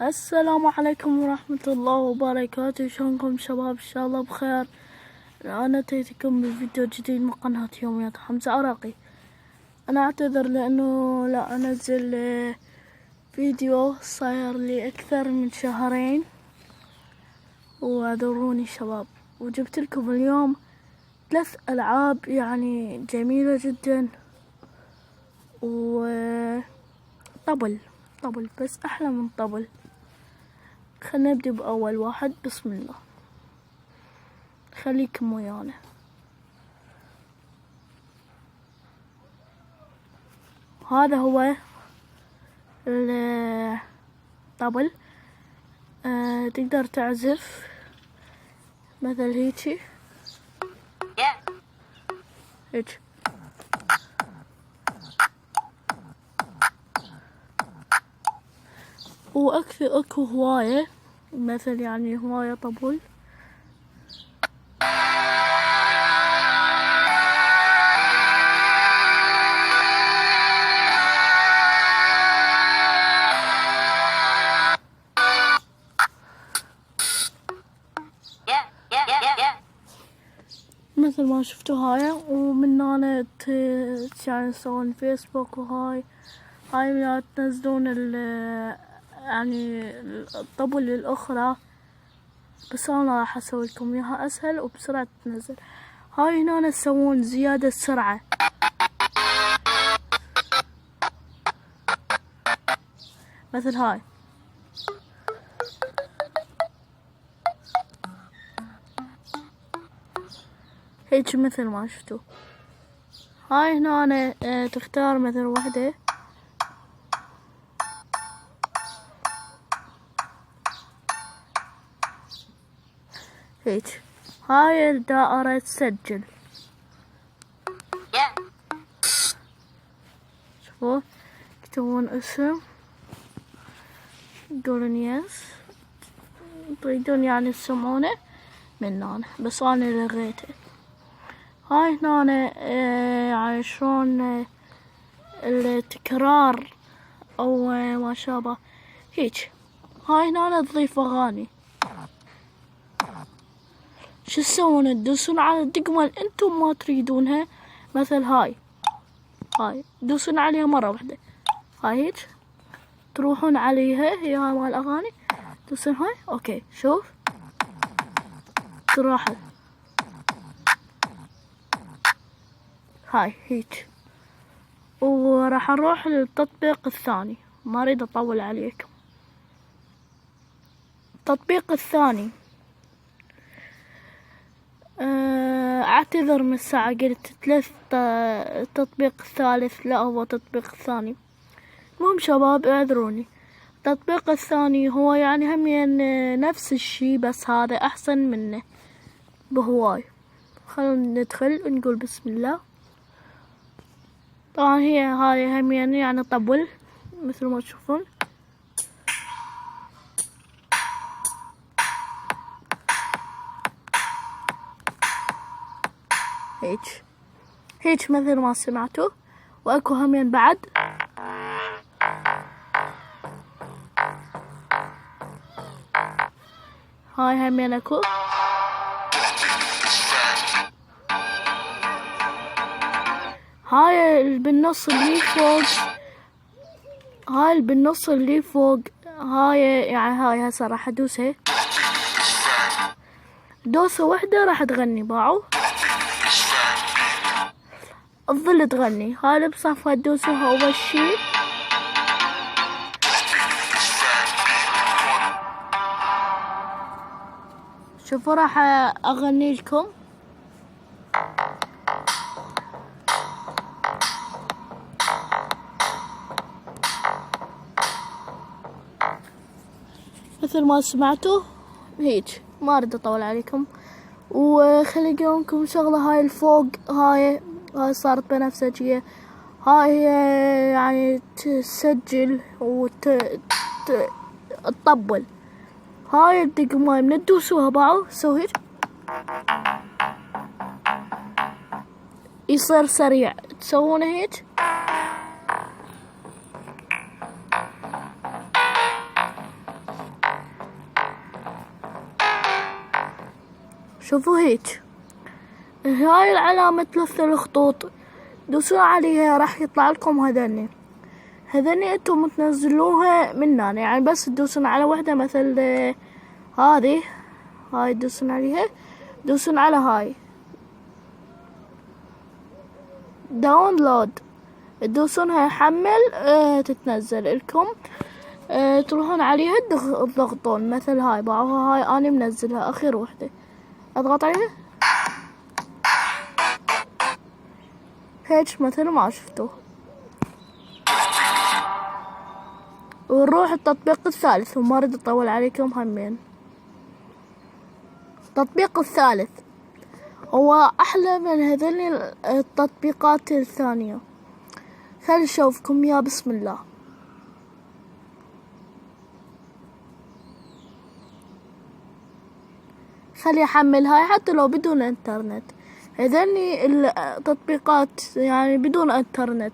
السلام عليكم ورحمة الله وبركاته. شلونكم شباب؟ ان شاء الله بخير. انا اتيتكم بفيديو جديد من قناة يوميات حمزة عراقي. انا اعتذر لانه لا انزل فيديو صاير لي اكثر من شهرين، واعذروني شباب. وجبت لكم اليوم 3 العاب يعني جميلة جدا، وطبل بس احلى من طبل. خلينا نبدأ بأول واحد. بسم الله، خليكم ويانا. هذا هو الطبل. تقدر تعزف مثل هيك. اكو هواية، مثل يعني هواية طبول. مثل ما شفتوا هاي، ومن هنا يعني تسوون فيسبوك، وهاي لا تنزلون يعني الطبل الأخرى. بس أنا راح أسوي لكم إياها أسهل وبسرعة تنزل. هاي هنا تسوون زيادة سرعة، مثل هاي. هيك مثل ما شفتوا. هاي هنا تختار مثل وحدة. هيك. هاي الدائرة تسجل. شوفوا، يكتبون اسم، يقولون يس، تريدون يعني تسمعونه من هنا، بس انا لغيته. هاي هنا يعني شلون التكرار او ما شابه هيك. هاي هنا تضيف اغاني. شو تسوون؟ تدوسون على الدقمة اللي انتم ما تريدونها، مثل هاي تدوسون عليها مرة واحدة. هاي هيك تروحون عليها، هي هاي مال الاغاني. تدوسون هاي. اوكي، شوف تروح هاي هيك. وراح نروح للتطبيق الثاني، ما اريد اطول عليكم. التطبيق الثاني اعتذر من الساعة، قلت 3. التطبيق الثالث لا، هو التطبيق الثاني. المهم شباب اعذروني. التطبيق الثاني هو يعني هم نفس الشي، بس هذا احسن منه بهواي. خلونا ندخل ونقول بسم الله. طبعا هاي هم يعني طبل مثل ما تشوفون. هيك مثل ما سمعتوا. واكو همين بعد. هاي همين اكو. هاي اللي بالنص اللي فوق، هاي يعني هاي هسه راح ادوسها. دوسة واحدة راح تغني. باعوا تظل تغني. هاي اللي بصفها تدوسوها اول شي. شوفوا راح اغني لكم. مثل ما سمعتوا هيك. ما اريد اطول عليكم، وخلي اقولكم شغله. هاي الفوق هاي صارت بنفسجية. هاي يعني تسجل تطبل. هاي الدقمة من تدوسوها باعوا سوي هيك يصير سريع. تسوونه هيك. شوفوا هيك، هاي العلامة 3 خطوط دوسوا عليها راح يطلع لكم هذني انتم تنزلوها من هنا، يعني بس تدوسون على وحدة مثل هذه، هاي تدوسون عليها، تدوسون على هاي داونلود، تدوسونها يحمل، تتنزل لكم، تروحون عليها تضغطون مثل هاي باعوها، هاي انا منزلها اخر وحدة، اضغط عليها هيك مثل ما شفتوا. ونروح التطبيق الثالث، وما اريد اطول عليكم همين. التطبيق الثالث هو احلى من هذين التطبيقات الثانية، خلي نشوفكم يا بسم الله. خلي احمل هاي حتى لو بدون انترنت، هذني التطبيقات يعني بدون انترنت.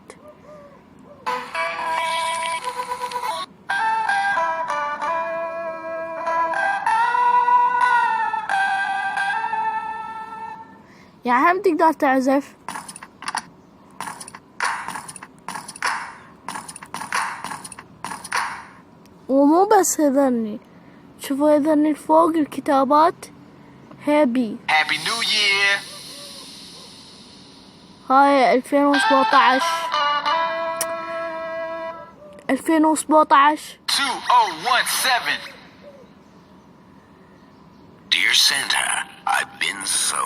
يعني هم تقدر تعزف، ومو بس هذني، شوفوا هذني فوق الكتابات هابي نيو يير، هاي 2017 2017. 2017. Dear Santa, I've been so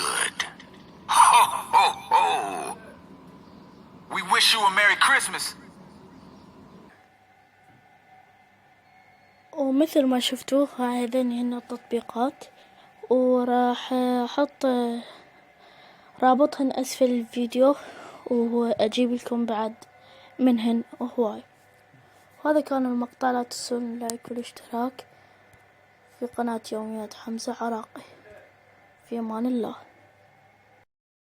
good. Ho ho ho. We wish you a Merry Christmas. ومثل ما شفتوا هذين هنا التطبيقات، وراح احط رابطهن اسفل الفيديو، واجيب لكم بعد منهن هواي. وهذا كان المقطع، لا تنسون اللايك والاشتراك في قناة يوميات حمزة عراقي. في امان الله.